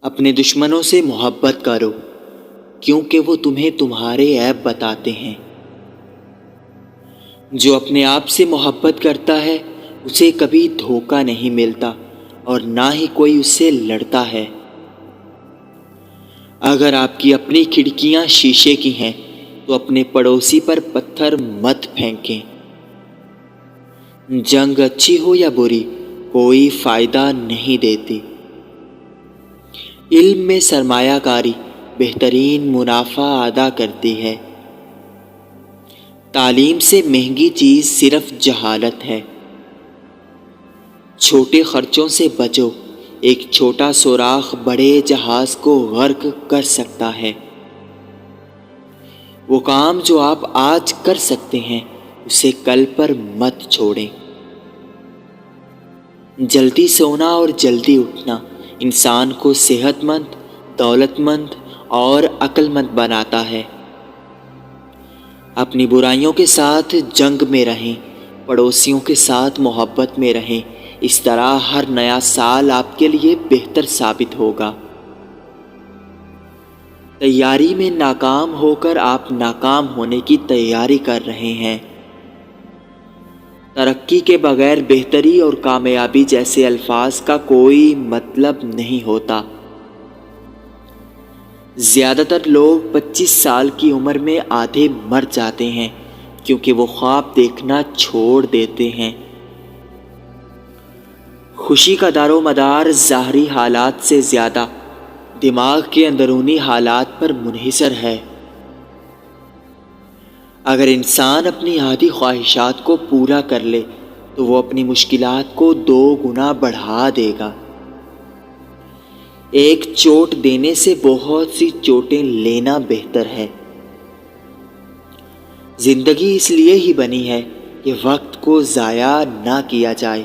اپنے دشمنوں سے محبت کرو کیونکہ وہ تمہیں تمہارے عیب بتاتے ہیں۔ جو اپنے آپ سے محبت کرتا ہے اسے کبھی دھوکہ نہیں ملتا اور نہ ہی کوئی اس سے لڑتا ہے۔ اگر آپ کی اپنی کھڑکیاں شیشے کی ہیں تو اپنے پڑوسی پر پتھر مت پھینکیں۔ جنگ اچھی ہو یا بری کوئی فائدہ نہیں دیتی۔ علم میں سرمایہ کاری بہترین منافع ادا کرتی ہے۔ تعلیم سے مہنگی چیز صرف جہالت ہے۔ چھوٹے خرچوں سے بچو، ایک چھوٹا سوراخ بڑے جہاز کو غرق کر سکتا ہے۔ وہ کام جو آپ آج کر سکتے ہیں اسے کل پر مت چھوڑیں۔ جلدی سونا اور جلدی اٹھنا انسان کو صحت مند، دولت مند اور عقل مند بناتا ہے۔ اپنی برائیوں کے ساتھ جنگ میں رہیں، پڑوسیوں کے ساتھ محبت میں رہیں، اس طرح ہر نیا سال آپ کے لیے بہتر ثابت ہوگا۔ تیاری میں ناکام ہو کر آپ ناکام ہونے کی تیاری کر رہے ہیں۔ ترقی کے بغیر بہتری اور کامیابی جیسے الفاظ کا کوئی مطلب نہیں ہوتا۔ زیادہ تر لوگ 25 سال کی عمر میں آدھے مر جاتے ہیں کیونکہ وہ خواب دیکھنا چھوڑ دیتے ہیں۔ خوشی کا دار و مدار ظاہری حالات سے زیادہ دماغ کے اندرونی حالات پر منحصر ہے۔ اگر انسان اپنی آدھی خواہشات کو پورا کر لے تو وہ اپنی مشکلات کو 2 گنا بڑھا دے گا۔ ایک چوٹ دینے سے بہت سی چوٹیں لینا بہتر ہے۔ زندگی اس لیے ہی بنی ہے کہ وقت کو ضائع نہ کیا جائے۔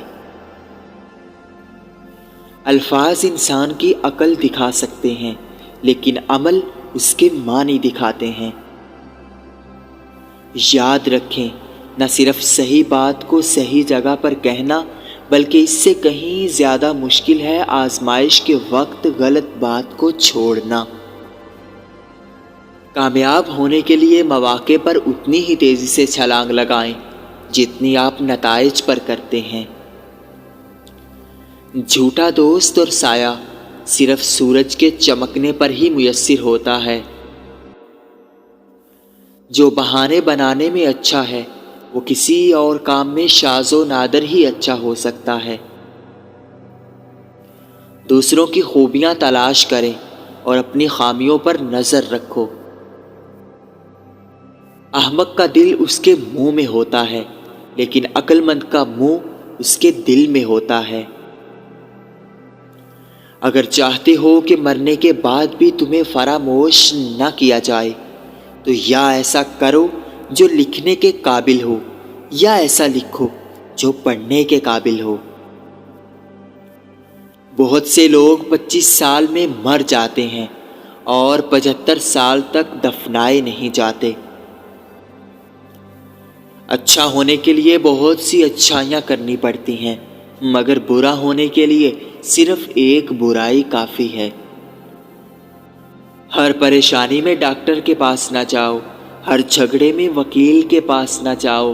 الفاظ انسان کی عقل دکھا سکتے ہیں لیکن عمل اس کے معنی دکھاتے ہیں۔ یاد رکھیں، نہ صرف صحیح بات کو صحیح جگہ پر کہنا بلکہ اس سے کہیں زیادہ مشکل ہے آزمائش کے وقت غلط بات کو چھوڑنا۔ کامیاب ہونے کے لیے مواقع پر اتنی ہی تیزی سے چھلانگ لگائیں جتنی آپ نتائج پر کرتے ہیں۔ جھوٹا دوست اور سایہ صرف سورج کے چمکنے پر ہی میسر ہوتا ہے۔ جو بہانے بنانے میں اچھا ہے وہ کسی اور کام میں شاذ و نادر ہی اچھا ہو سکتا ہے۔ دوسروں کی خوبیاں تلاش کریں اور اپنی خامیوں پر نظر رکھو۔ احمق کا دل اس کے منہ میں ہوتا ہے لیکن عقل مند کا منہ اس کے دل میں ہوتا ہے۔ اگر چاہتے ہو کہ مرنے کے بعد بھی تمہیں فراموش نہ کیا جائے تو یا ایسا کرو جو لکھنے کے قابل ہو یا ایسا لکھو جو پڑھنے کے قابل ہو۔ بہت سے لوگ 25 سال میں مر جاتے ہیں اور 75 سال تک دفنائے نہیں جاتے۔ اچھا ہونے کے لیے بہت سی اچھائیاں کرنی پڑتی ہیں مگر برا ہونے کے لیے صرف ایک برائی کافی ہے۔ ہر پریشانی میں ڈاکٹر کے پاس نہ جاؤ، ہر جھگڑے میں وکیل کے پاس نہ جاؤ،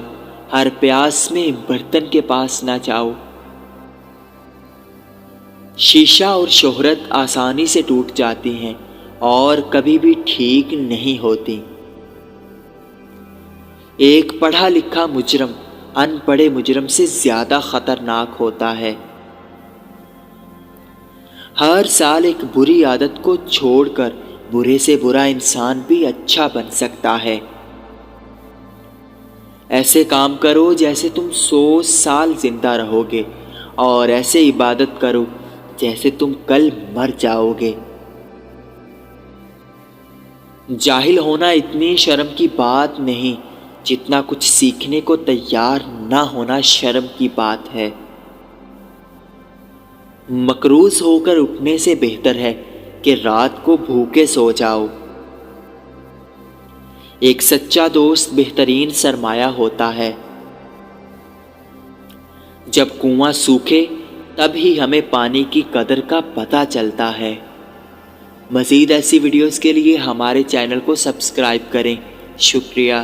ہر پیاس میں برتن کے پاس نہ جاؤ۔ شیشہ اور شہرت آسانی سے ٹوٹ جاتی ہیں اور کبھی بھی ٹھیک نہیں ہوتی۔ ایک پڑھا لکھا مجرم ان پڑھے مجرم سے زیادہ خطرناک ہوتا ہے۔ ہر سال ایک بری عادت کو چھوڑ کر برے سے برا انسان بھی اچھا بن سکتا ہے۔ ایسے کام کرو جیسے تم 100 سال زندہ رہو گے اور ایسے عبادت کرو جیسے تم کل مر جاؤ گے۔ جاہل ہونا اتنی شرم کی بات نہیں جتنا کچھ سیکھنے کو تیار نہ ہونا شرم کی بات ہے۔ مقروض ہو کر اٹھنے سے بہتر ہے کہ رات کو بھوکے سو جاؤ۔ ایک سچا دوست بہترین سرمایہ ہوتا ہے۔ جب کنواں سوکھے تب ہی ہمیں پانی کی قدر کا پتہ چلتا ہے۔ مزید ایسی ویڈیوز کے لیے ہمارے چینل کو سبسکرائب کریں۔ شکریہ۔